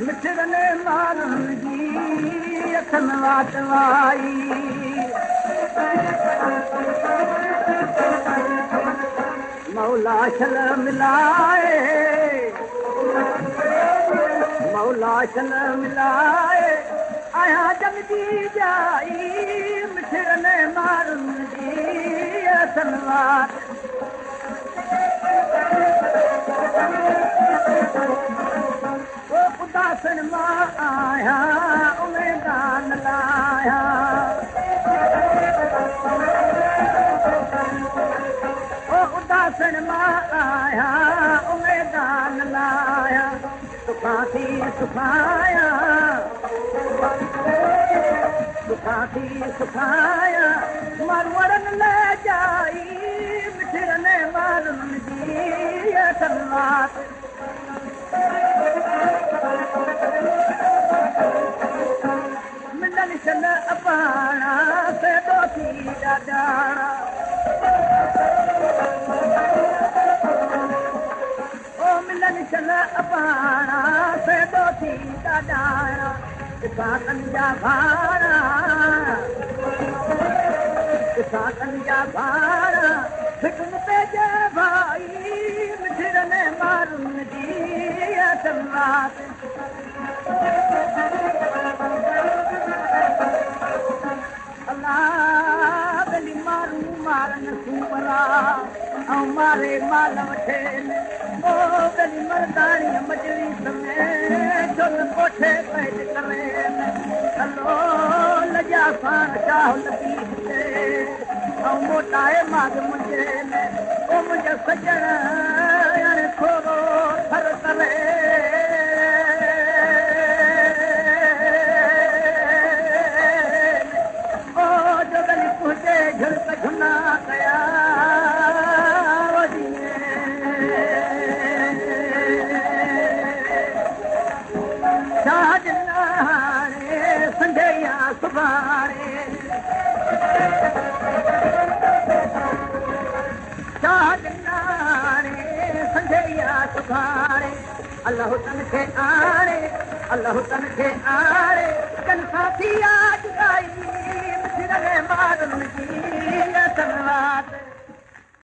मिठड़ने मारन जी अखन वाटवाई मौला शल मिलाए मौला शल मिलाए आया जगजी जाई मिठड़ने मारन जी अखन वाट उदासन मां आया उमेदान लाया उदासन मां आया उमेदान लाया सुखा थी सुखाया सुखा थी सुखाया मरवरन ले जाई मिठड़ने मारन जी सनवात मिलन शन अपाणा से दो थी डाड़ा ओ मिलन शन अपाणा से दो थी डाड़ा किसा कंजा भाड़ा किसा कंजा भाड़ा फिक्र पे जे भाई मिठड़ने मारून जी सनवात गली मारू मारन सूमरा ऐं मारे माल वठे ओ गली मर्दाणी मजली समेत छो त कोठे पैद करे हलो लजा साण चाह लगी हिते ऐं मोटाए माग मुंहिंजे ओ मुंहिंजा सजण हाणे थोरो थर करे झड़क झुना कया शाहजहाने संजया सुभाणे शाहजहाने संजया सुभाणे अल्लाह तन खे आणे अल्लाह तन खे आणे कन साथी आज आई मिठड़ने मारन जी सनवात